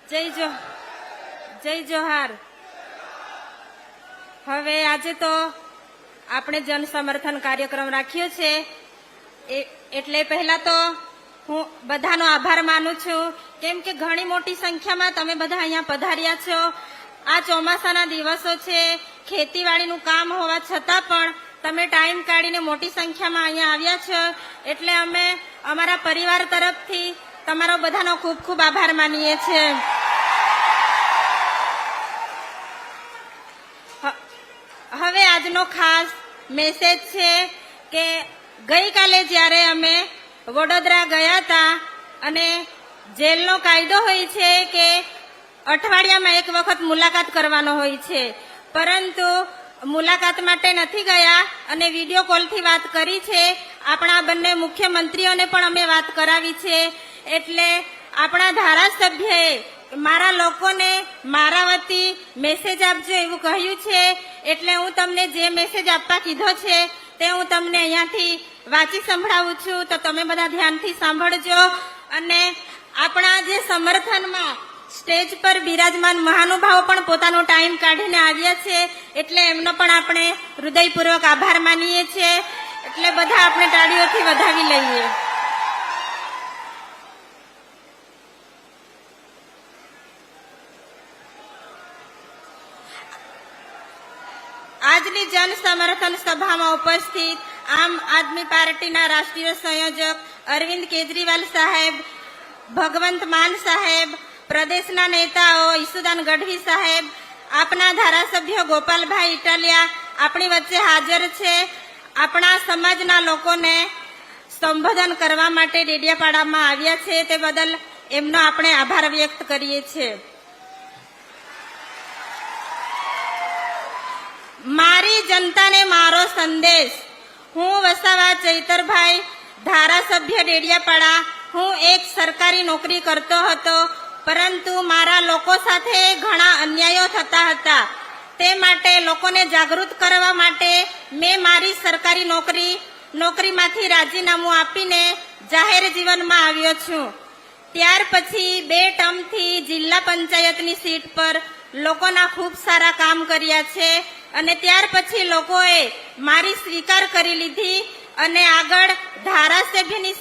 જય જોહાર। હવે આજે તો આપણે જન સમર્થન કાર્યક્રમ રાખ્યો છે, એટલે પહેલા તો હું બધાનો આભાર માનું છું, કેમ કે ઘણી મોટી સંખ્યામાં તમે બધા અહીંયા પધાર્યા છો। આ ચોમાસાના દિવસો છે, ખેતીવાડીનું કામ હોવા છતાં પણ તમે ટાઈમ કાઢીને મોટી સંખ્યામાં અહીંયા આવ્યા છો, એટલે અમે અમારા પરિવાર તરફથી તમારો બધાનો ખૂબ ખૂબ આભાર માનીએ છીએ। હવે આજનો ખાસ મેસેજ છે કે ગઈકાલે જ્યારે અમે વડોદરા ગયા હતા અને જેલનો કાયદો હોય છે કે અઠવાડિયામાં એક વખત મુલાકાત કરવાનો હોય છે, પરંતુ મુલાકાત માટે નથી ગયા અને વિડીયો કોલથી વાત કરી છે। આપણા બંને મુખ્યમંત્રીઓને પણ અમે વાત કરાવી છે, એટલે આપણા ધારાસભ્યએ મારા લોકોને મારા વતી મેસેજ આપજો એવું કહ્યું છે, એટલે હું તમને જે મેસેજ આપવા કીધો છે તે હું તમને અહીંયાથી વાંચી સંભળાવું છું, તો તમે બધા ધ્યાનથી સાંભળજો। અને આપણા જે સમર્થનમાં સ્ટેજ પર બિરાજમાન મહાનુભાવો પણ પોતાનો ટાઈમ કાઢીને આવ્યા છે, એટલે એમનો પણ આપણે હૃદયપૂર્વક આભાર માનીએ છીએ, એટલે બધા આપણે તાળીઓથી વધાવી લઈએ। આજની જન સમર્થન સભામાં ઉપસ્થિત આમ આદમી પાર્ટીના રાષ્ટ્રીય સંયોજક અરવિંદ કેજરીવાલ સાહેબ, ભગવંત માન સાહેબ, પ્રદેશના નેતાઓ ઈસુદાન ગઢવી સાહેબ, આપના ધારાસભ્ય ગોપાલભાઈ ઇટાલિયા આપણી વચ્ચે હાજર છે। આપણા સમાજના લોકોને સંબોધન કરવા માટે ડેડિયાપાડામાં આવ્યા છે, તે બદલ એમનો આપણે આભાર વ્યક્ત કરીએ છીએ। મારી જનતાને મારો સંદેશ। હું વસાવા ચૈતરભાઈ, ધારાસભ્ય ડેડિયાપાડા। હું એક સરકારી નોકરી કરતો હતો, પરંતુ મારા લોકો સાથે ઘણા અન્યાયો થતા હતા, તે માટે લોકોને જાગૃત કરવા માટે મેં મારી સરકારી નોકરીમાંથી રાજીનામું આપીને જાહેર જીવનમાં આવ્યો છું। ત્યાર પછી 2 ટર્મથી જિલ્લા પંચાયતની સીટ પર લોકોના ખૂબ સારા કામ કર્યા છે, અને ત્યાર પછી લોકોએ મારી સ્વીકાર કરી લીધી અને આગળ ધારાસભ્યની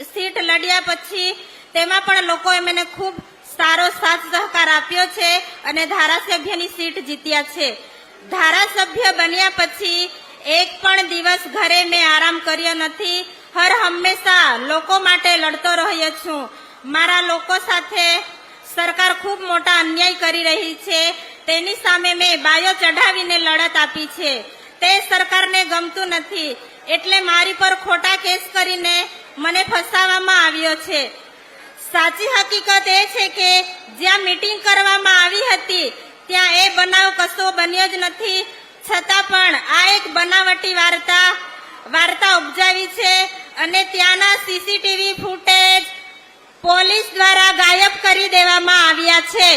સીટ લડ્યા પછી તેમાં પણ લોકોએ મને ખૂબ સારો સાથ સહકાર આપ્યો છે અને ધારાસભ્યની સીટ જીત્યા છે। ધારાસભ્ય બન્યા પછી એક પણ દિવસ ઘરે મેં આરામ કર્યો નથી, હર હંમેશા લોકો માટે લડતો રહ્યો છું। મારા લોકો સાથે સરકાર ખૂબ મોટા અન્યાય કરી રહી છે, તેની સામે મેં બાયો ચઢાવીને લડત આપી છે। તે સરકારને ગમતું નથી, એટલે મારી પર ખોટા કેસ કરીને મને ફસાવવામાં આવ્યો છે। સાચી હકીકત એ છે કે જ્યાં મીટિંગ કરવામાં આવી હતી ત્યાં એ બનાવ કશો બન્યો જ નથી, છતાં પણ આ એક બનાવટી વાર્તા ઉપજાવી છે અને ત્યાંના સીસીટીવી ફૂટેજ પોલીસ દ્વારા ગાયબ કરી દેવામાં આવ્યા છે।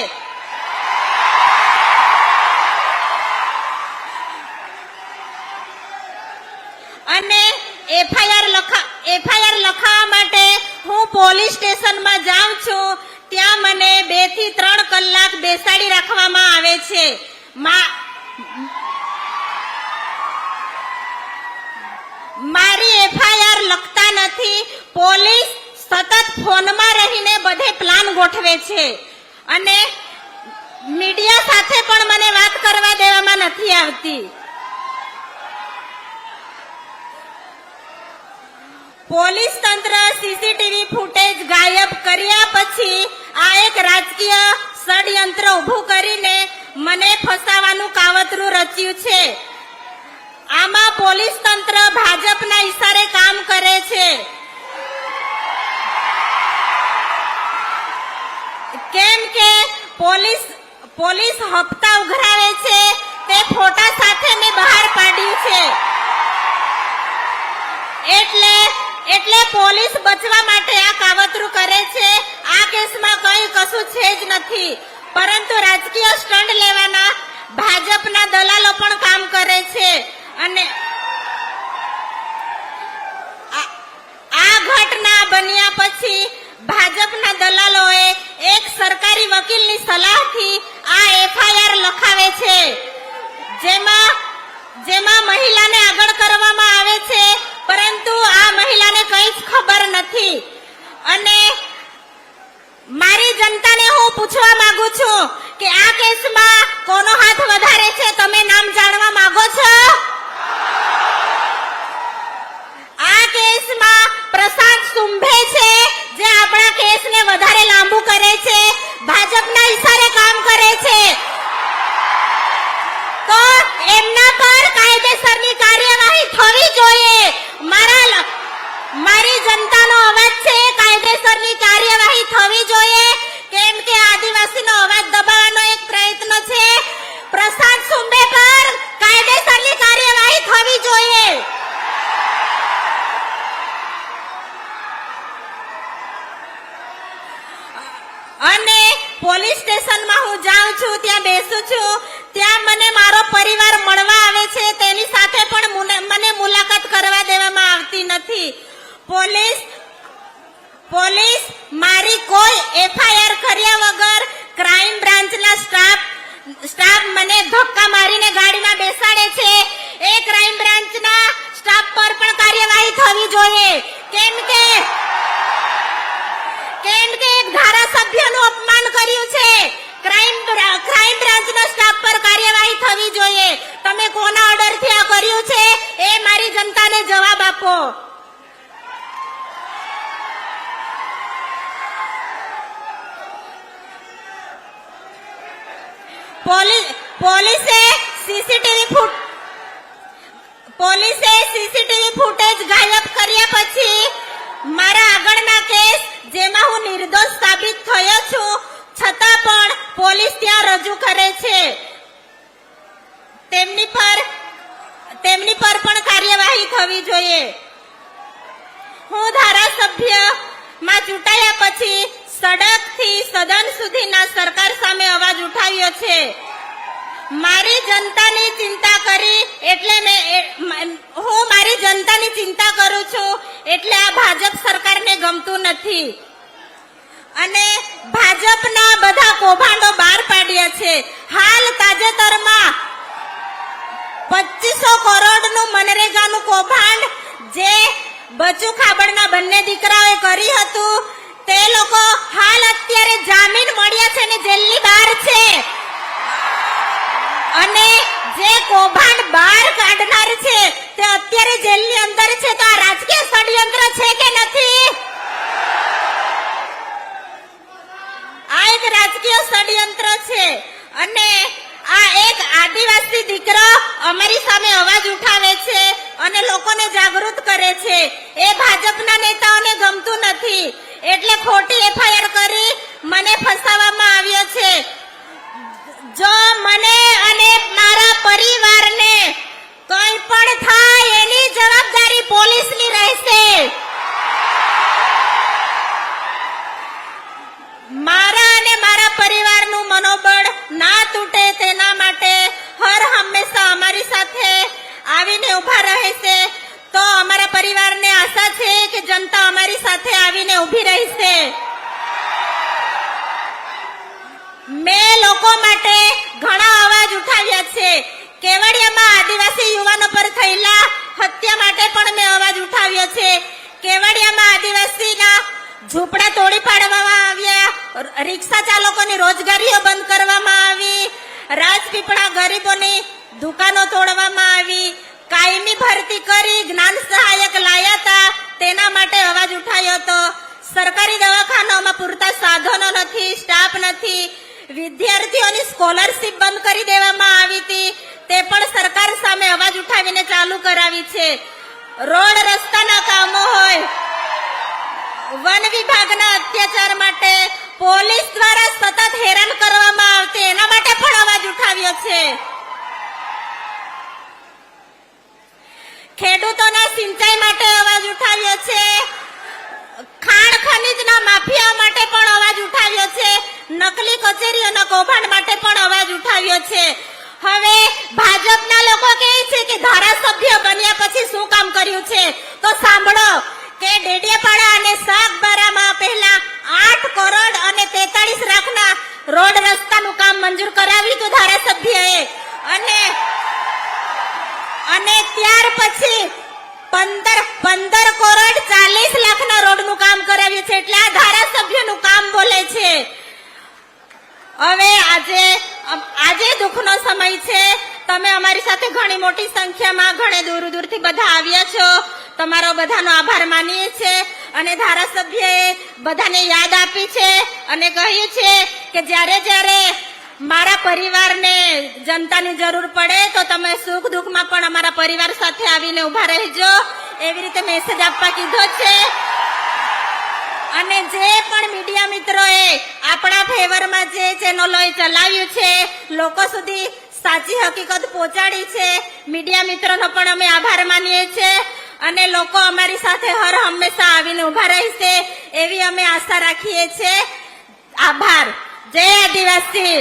અને એફઆઈઆર લખાવવા માટે હું પોલીસ સ્ટેશનમાં જાઉં છું, ત્યાં મને 2 થી 3 કલાક બેસાડી રાખવામાં આવે છે। મારી એફઆઈઆર લખતા નથી, પોલીસ સતત ફોનમાં રહીને બધે પ્લાન ગોઠવે છે અને મીડિયા સાથે પણ મને વાત કરવા દેવામાં નથી આવતી। પોલીસ તંત્ર સીસીટીવી ફૂટેજ ગાયબ કર્યા પછી આ એક રાજકીય ષડયંત્ર ઊભું કરીને મને ફસાવાનું કાવતરું રચ્યું છે। આમાં પોલીસ તંત્ર ભાજપના ઈશારે કામ કરે છે, કેમ કે પોલીસ હપ્તા ઉઘરાવે છે, તે ફોટા સાથે મેં બહાર પાડ્યું છે। એટલે પોલીસ બચવા માટે આ કાવતરું કરે છે। આ કેસમાં કશું છે જ નથી, પરંતુ રાજકીય સ્ટન્ટ લેવાના ભાજપના દલાલો પણ કામ કરે છે અને આ ઘટના બન્યા પછી ભાજપના દલાલોએ એક સરકારી વકીલની સલાહથી આ એફઆઈઆર લખાવે છે, જેમાં મહિલાને આગળ કરવામાં આવે છે, પરંતુ આ મહિલાને કંઈ જ ખબર નથી. અને મારી જનતાને હું પૂછવા માંગુ છું કે આ કેસમાં કોનો હાથ વધારે છે, તમે નામ જાણવા માંગો છો? આ કેસમાં પ્રશાંત સુંભે છે, જે આપણા કેસને વધારે લાંબુ કરે છે, ભાજપના ઈશારે કામ કરે છે. તો એમના પર કાયદેસરની કાર્યવાહી થવી જોઈએ. મારી જનતાનો અવાજ છે, કાયદેસરની કાર્યવાહી થવી જોઈએ, કેમ કે આદિવાસીનો અવાજ દબાવવાનો એક પ્રયત્ન છે. પ્રશાંત સુંબે પર કાયદેસરની કાર્યવાહી થવી જોઈએ. અને પોલીસ સ્ટેશનમાં હું જાઉં છું, ત્યાં બેસું છું, ત્યાં મને મારો પરિવાર મળવા આવે છે, તેની સાથે પણ મને મુલાકાત કરવા દેવામાં આવતી નથી. પોલીસ મારી કોઈ એફઆઈઆર કર્યા વગર ક્રાઇમ બ્રાન્ચના સ્ટાફ મને ધક્કા મારીને ગાડીમાં બેસાડે છે. એ ક્રાઇમ બ્રાન્ચના સ્ટાફ પર પણ કાર્યવાહી થવી જોઈએ, કેમ કે એક ધારાસભ્યનું અપમાન કર્યું છે. ક્રાઇમ બ્રાન્ચના સ્ટાફ પર કાર્યવાહી થવી જોઈએ. તમે કોના ઓર્ડરથી આ કર્યું છે, એ મારી જનતાને જવાબ આપો. પોલીસે સીસીટીવી ફૂટેજ ગાયબ કર્યા પછી મારા આગળના કેસ, જેમાં હું નિર્દોષ સાબિત થયો છું, છતાં પણ પોલીસ ત્યાં રજૂ કરે છે. તેમની પર પણ કાર્યવાહી થવી જોઈએ. હું ધારાસભ્યમાં ચૂંટાયા પછી સડકથી સદન સુધીના સરકાર સામે અવાજ ઉઠાવ્યો છે. મારી જનતાની ચિંતા કરી એટલે હું મારી જનતાની ચિંતા કરું છું, એટલે આ ભાજપ સરકારને ગમતું નથી. અને ભાજપના બધા કૌભાંડો બહાર પાડ્યા છે. હાલ તાજેતરમાં 2500 કરોડનું મનરેગાનું કૌભાંડ જે બચુ ખાબડના બંને દીકરાઓએ કરી હતું, તે લોકો હાલ અત્યારે જામીન મળ્યા છે ને જેલની બહાર છે. અને જે કૌભાંડ બહાર કાઢનાર છે તે અત્યારે જેલની અંદર છે. તો આ રાજકીય ષડયંત્ર છે કે નથી? આ એક રાજકીય ષડયંત્ર છે. અને આ એક આદિવાસી દીકરો અમારી સામે અવાજ ઉઠાવે છે અને લોકોને જાગૃત કરે છે. એ ભાજપના નેતાઓને ગમતું નથી, એટલે ખોટી એફઆઈઆર કરી મને ફસાવવામાં આવ્યો છે. જો મને અને મારા પરિવારને કંઈ પણ થાય, એની જવાબદારી પોલીસની રહેશે. મારા અને મારા પરિવારનું મનોબળ ના તૂટે તેના માટે હર હંમેશા અમારી સાથે આવીને ઊભા રહેશે. તો અમારા પરિવારને આશા છે કે જનતા અમારી સાથે આવીને ઊભી રહેશે. મેં લોકો માટે ઘણા અવાજ ઉઠાવ્યા છે. કેવડિયામાં આદિવાસી યુવાનો પર થયેલા હત્યા માટે પણ મેં અવાજ ઉઠાવ્યો છે. કેવડિયામાં આદિવાસીના ઝૂંપડા તોડી પાડવામાં આવ્યા, રિક્ષા ચાલકોની રોજગારીઓ બંધ કરવામાં આવી, રાજપીપળા ગરીબોની દુકાનો તોડવામાં આવી, કાયમી ભરતી કરી જ્ઞાન સહાયક લાયા હતા, તેના માટે અવાજ ઉઠાવ્યો હતો. સરકારી દવાખાનાઓમાં પૂરતા સાધનો નથી, સ્ટાફ નથી, વિદ્યાર્થીઓની સ્કોલરશીપ બંધ કરી દેવામાં આવી હતી, તે પણ સરકાર સામે અવાજ ઉઠાવીને ચાલુ કરાવી છે. રોડ રસ્તાના કામો હોય, વન વિભાગના અત્યાચાર માટે પોલીસ દ્વારા સતત હેરાન કરવામાં આવતી, એના માટે પણ અવાજ ઉઠાવ્યો છે. ખેડૂતોના સિંચાઈ માટે અવાજ ઉઠાવ્યો છે. ખાણ ખનીજના માફિયાઓ માટે પણ અવાજ ઉઠાવ્યો છે. નકલી કચેરીઓના કૌભાંડ માટે પણ અવાજ ઉઠાવ્યો છે. હવે ભાજપના લોકો કહે છે કે ધારાસભ્ય બન્યા પછી શું કામ કર્યું છે, તો સાંભળો કે ડેડિયાપાડા અને સાગબારામાં પહેલા 8 કરોડ અને 43 લાખના રોડ રસ્તાનું કામ મંજૂર કરાવ્યું હતું ધારાસભ્યએ અને ત્યાર પછી 15 કરોડ 40 લાખના રોડનું કામ કરાવ્યું છે. એટલે આ ધારાસભ્યનું કામ બોલે છે. હવે આજે દુઃખનો સમય છે. તમે અમારી સાથે ઘણી મોટી સંખ્યામાં ઘણે દૂર દૂરથી બધા આવ્યા છો. તમારો બધાનો આભાર માનીએ છીએ અને ધારાસભ્યએ બધાને યાદ આપી છે અને કહ્યું છે કે જ્યારે મારા પરિવારને જનતાની જરૂર પડે તો તમે સુખ દુઃખમાં પણ અમારા પરિવાર સાથે આવીને ઉભા રહેજો, એવી રીતે મેસેજ આપવા કીધો છે. અને જે પણ મીડિયા મિત્રોએ આપણા ફેવરમાં જે ચેનલોએ ચલાવ્યું છે, લોકો સુધી સાચી હકીકત પહોંચાડી છે, મીડિયા મિત્રોનો પણ અમે આભાર માનીએ છીએ અને લોકો અમારી સાથે હર હંમેશા આવીને ઉભા રહેશે એવી અમે આશા રાખીએ છીએ. આભાર. જય આદિવાસી.